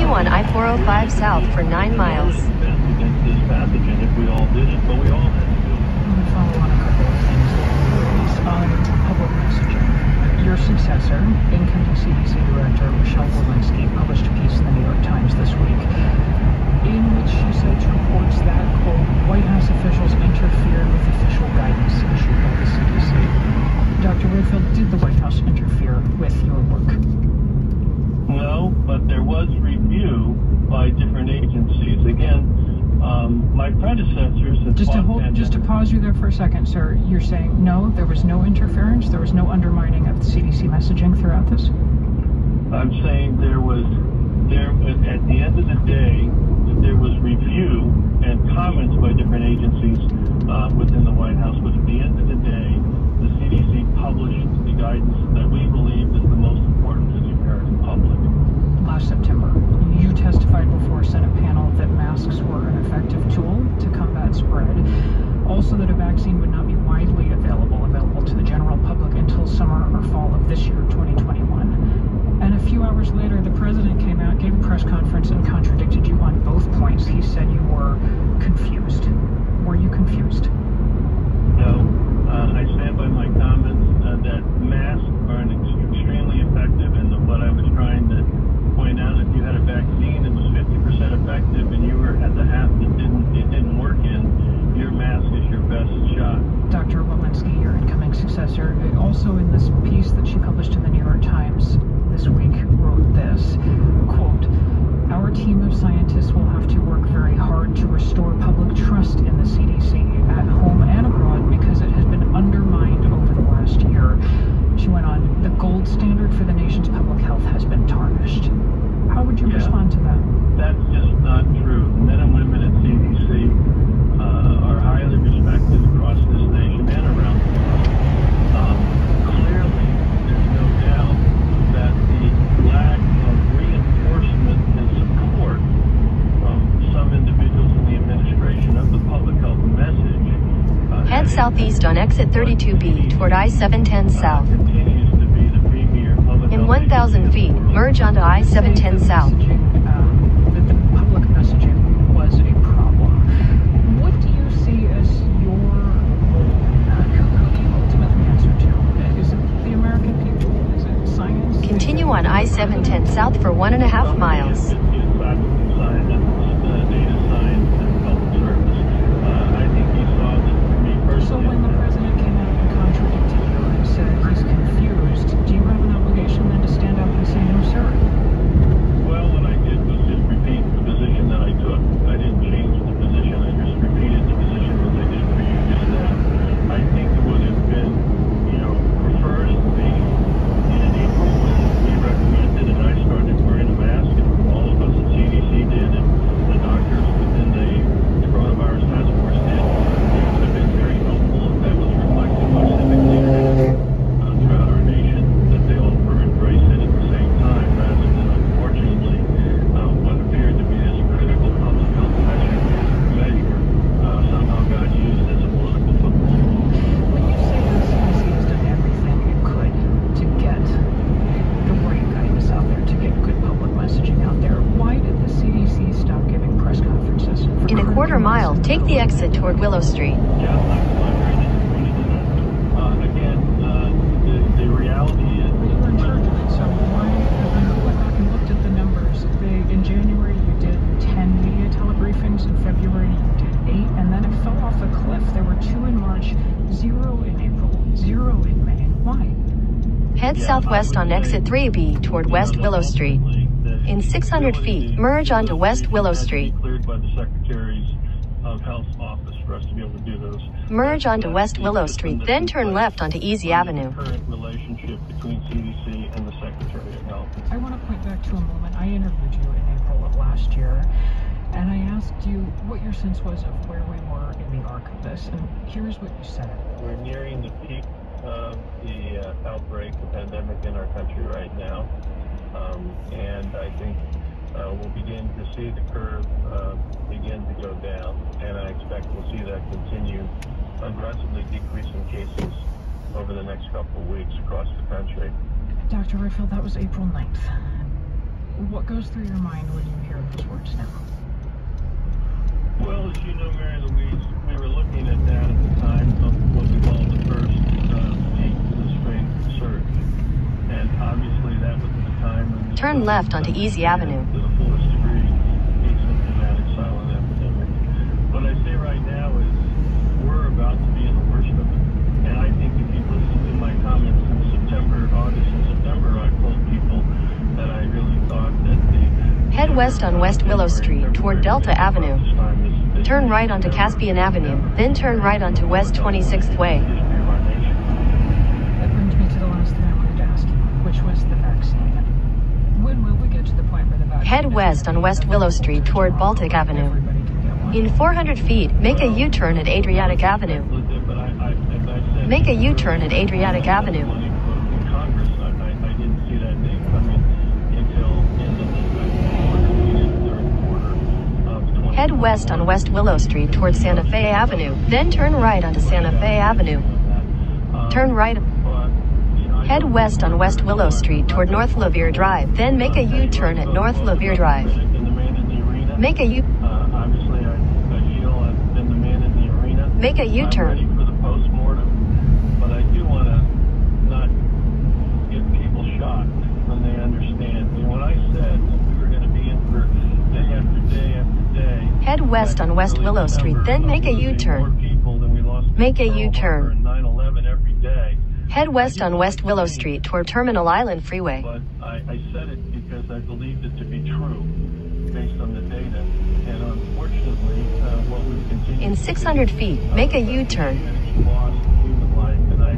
Continue on I-405 south for 9 miles. Against this pathogen if we all did it, but we all had to do it. Let me follow on a couple of things there. On public messaging, your successor, incoming CDC Director Michelle Walensky, published a piece in the New York Times this week in which she cites reports that, quote, White House officials interfered with official guidance issued by the CDC. Dr. Redfield, did the White House interfere with your work? No, but there was review by different agencies. Again, my predecessors... Just to pause you there for a second, sir. You're saying no, there was no interference, there was no undermining of the CDC messaging throughout this? I'm saying at the end of the day, there was review and comments by different agencies within the White House, but at the end of the day, the CDC published the guidance that we believe is the most important to the American public. Last September, you testified before a Senate panel that masks were an effective tool to combat spread. Also that a vaccine would not be widely available to the general public until summer or fall of this year, 2021. And a few hours later, the president came out, gave a press conference, and contradicted you on both points. He said you were confused. Were you confused? No. I stand by my comments that masks are extremely effective, and what I was trying to point out, if you had a vaccine that was 50% effective and you were at the half that it didn't work in, your mask is your best shot. Dr. Walensky, your incoming successor, also in this piece that she published in the New York Times this week, wrote this, quote, our team of scientists will have to work very hard to restore public trust in the CDC at home and abroad because it has been undermined over the last year. She went on, the gold standard for the nation's public health has been tarnished. How would you respond to that? That's just not true. The men and women at CDC are highly respected across this nation and around the world. Clearly, there's no doubt that the lack of reinforcement and support from some individuals in the administration of the public health message. Head southeast on exit 32B toward I-710 south. Continues to be the premier public In health 1,000 feet, merge onto I-710 south. That the public messaging was a problem. What do you see as your role in that? Who do you ultimately answer to? Is it the American people? Is it science? Continue on I-710 south for 1.5 miles. So when the president came out and contradicted you and said he's confused, do you have an obligation then to stand up and say no, sir? Well, what I did was just repeat the position that I took. I didn't change the position. I just repeated the position as I did for you just now. I think it would have been, preferred in April when we recommended and I started wearing a mask, and all of us at CDC did, and the doctors within the coronavirus task force did. It would have been very helpful if that was reflected by civic leaders throughout our nation, that they all embrace it at the same time, rather than, unfortunately, what appeared to be this critical public health measure somehow got used as a political football. When you say the CDC has done everything it could to get the right guidance out there, to get good public messaging out there, why did the CDC stop giving press conferences? In a quarter mile, take the exit toward Willow Street. Yeah, I'm very disappointed in that. Again, the reality is... Well, you were in charge of it, so why? I went back and looked at the numbers. In January, you did 10 media telebriefings. In February, you did 8, and then it fell off a cliff. There were 2 in March, 0 in April, 0 in May. Why? Head southwest on exit 3B toward West Willow Street. In 600 feet, merge onto West Willow Street. Cleared by the Secretary's of Health office for us to be able to do those. Merge onto West Willow Street, then turn left onto Easy Avenue. The current relationship between CDC and the Secretary of Health. I want to point back to a moment. I interviewed you in April of last year, and I asked you what your sense was of where we were in the arc of this, and here's what you said. We're nearing the peak of the outbreak, the pandemic in our country right now, and I think we'll begin to see the curve begin to go down, and I expect we'll see that continue aggressively decreasing cases over the next couple of weeks across the country. Dr. Redfield, that was April 9th. What goes through your mind when you hear those words now? Well, as you know, Mary Louise, we were looking at that at the time of what we call the first peak of the spring surge. And obviously that was the time when... Turn left onto Easy Avenue. To the fullest degree, asymptomatic silent epidemic. What I say right now is we're about to be in the worst of it. And I think if you listen to my comments in August and September, I told people that I really thought that Head west on West Willow Street toward Delta Avenue. Turn right onto Caspian Avenue, then turn right onto West 26th Way. That brings me to the last thing I wanted to ask you, which was the vaccine. When will we get to the point where the vaccine... Head west on West Willow Street toward Baltic Avenue. In 400 feet, make a U-turn at Adriatic Avenue. Make a U-turn at Adriatic Avenue. Head west on West Willow Street toward Santa Fe Avenue, then turn right onto Santa Fe Avenue. Turn right. Head west on West Willow Street toward North Lavier Drive, then make a U-turn at North Lavier Drive. Make a U-turn. Make a U-turn. But I do want to not get people shocked when they understand. And when I said that we were going to be in for day after day after day... Head west on West Willow Street, then make a U-turn. Make a U-turn. 9/11 every day. Head west on West Willow Street toward Terminal Island Freeway. But I said it because I believed it to be true based on the data. And unfortunately, what we've continued... In 600 feet, make a U-turn. Lost human life, and I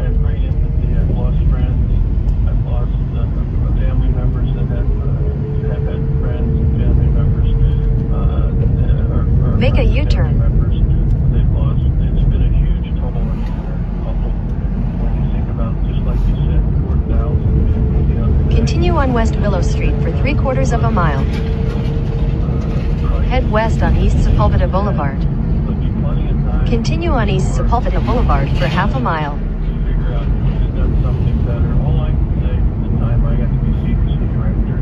have great empathy. I've lost friends. I've lost family members that have had friends and family members. Make a U-turn. They've lost. It's been a huge toll on their couple. When you think about, just like you said, 4,000. Continue on West Willow Street for 3/4 of a mile. Head west on East Sepulveda Boulevard. Continue on East Sepulveda Boulevard for half a mile. Figure out if you've done something better. All I can say from the time I got to be CDC director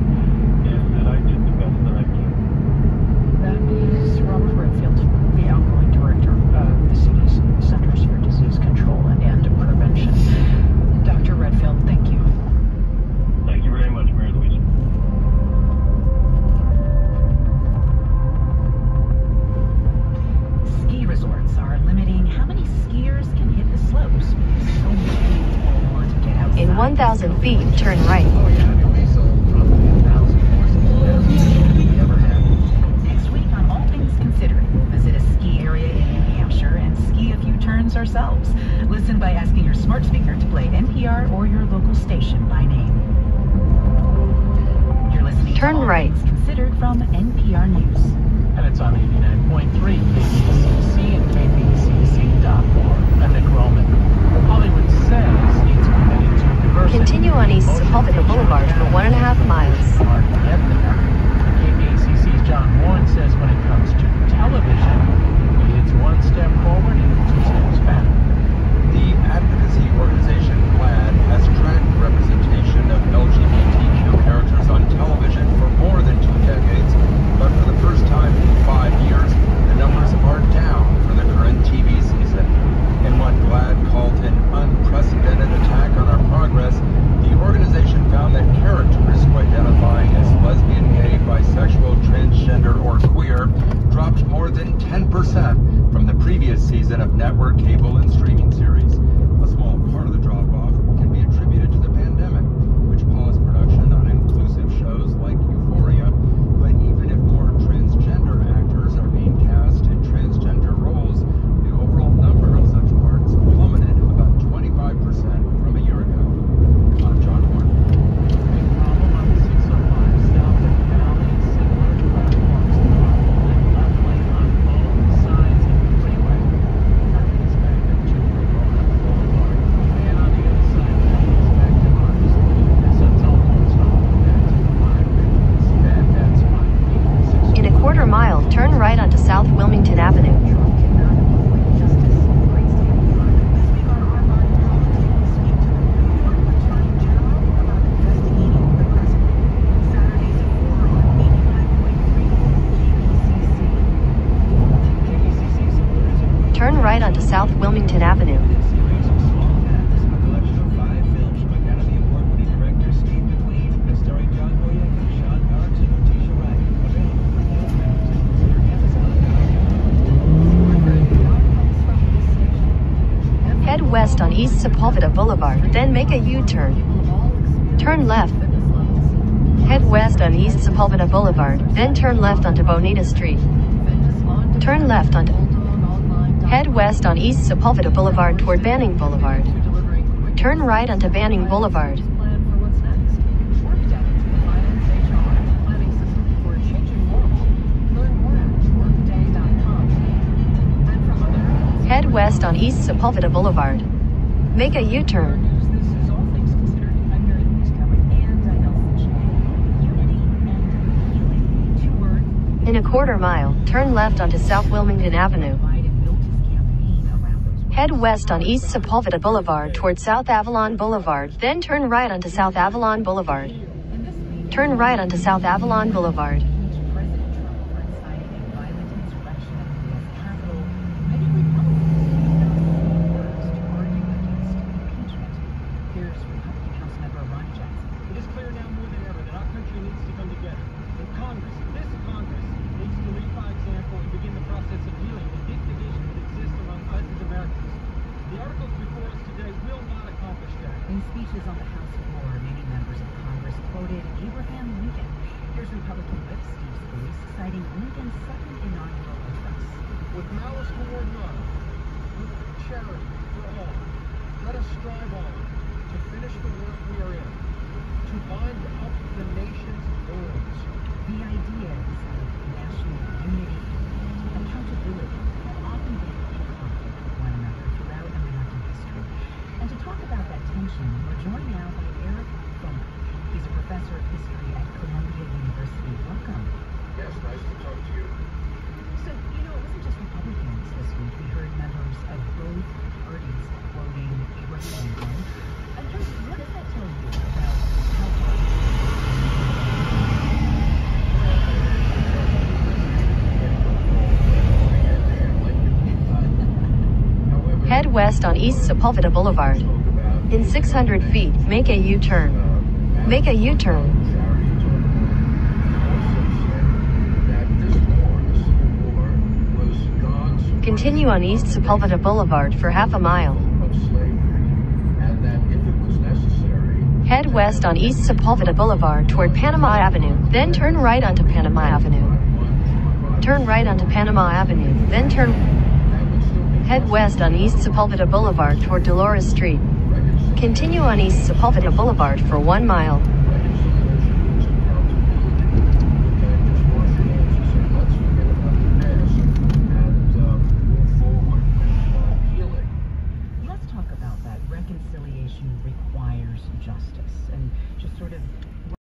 is that I did the best that I could. That is Robert Redfield, the outgoing director of the city's Centers for Disease Control and Prevention. Dr. Redfield, thank you. Thank you very much, Mary Louise. Ski resorts are limiting how many skiers can hit the slopes. So many people want to get outside. In 1,000 feet, turn right. Oh yeah, I mean, we sold probably 1,000 more than we ever had. Next week on All Things Considered, we'll visit a ski area in New Hampshire and ski a few turns ourselves. Listen by asking your smart speaker to play NPR or your local station by name. You're listening Turn to All right. Things Considered from NPR News. And it's on 89.3 KBCC and KBCC.org. I'm Nick Roman. Hollywood says it's committed to diversity. Continue on East Sepulveda Boulevard for 1.5 miles. KBCC's John Warren says when it comes to television, it's one step forward and 2 steps back. The advocacy organization GLAAD has tracked representation of LGBTQ characters on television for more than 2 decades, but for the first time in 5 years, the numbers are down for the current TV season. In what GLAAD called an unprecedented attack on our progress, the organization found that characters who identify as Washington Avenue. Head west on East Sepulveda Boulevard, then make a U-turn. Turn left. Head west on East Sepulveda Boulevard, then turn left onto Bonita Street. Turn left onto. Head west on East Sepulveda Boulevard toward Banning Boulevard. Turn right onto Banning Boulevard. Head west on East Sepulveda Boulevard. Make a U-turn. In a quarter mile, turn left onto South Wilmington Avenue. Head west on East Sepulveda Boulevard toward South Avalon Boulevard, then turn right onto South Avalon Boulevard. Turn right onto South Avalon Boulevard. In speeches on the House floor, many members of Congress quoted Abraham Lincoln. Here's Republican Whip Steve Scalise citing Lincoln's second inaugural address. With malice toward none, with charity for all, let us strive on to finish the work we are in, to bind up the nation's wounds. The ideas of national unity and accountability have often been in conflict with one another throughout American history. And to talk about that tension, we're joined now by Eric Foner. He's a professor of history at Columbia University. Welcome. Yes, nice to talk to you. So, it wasn't just Republicans this week. We heard members of both parties quoting Abraham Lincoln. And just what does that tell you about how Head west on East Sepulveda Boulevard. In 600 feet, make a U-turn. Make a U-turn. Continue on East Sepulveda Boulevard for half a mile. Head west on East Sepulveda Boulevard toward Panama Avenue, then turn right onto Panama Avenue. Turn right onto Panama Avenue, then turn. Head west on East Sepulveda Boulevard toward Dolores Street. Continue on East Sepulveda Boulevard for 1 mile.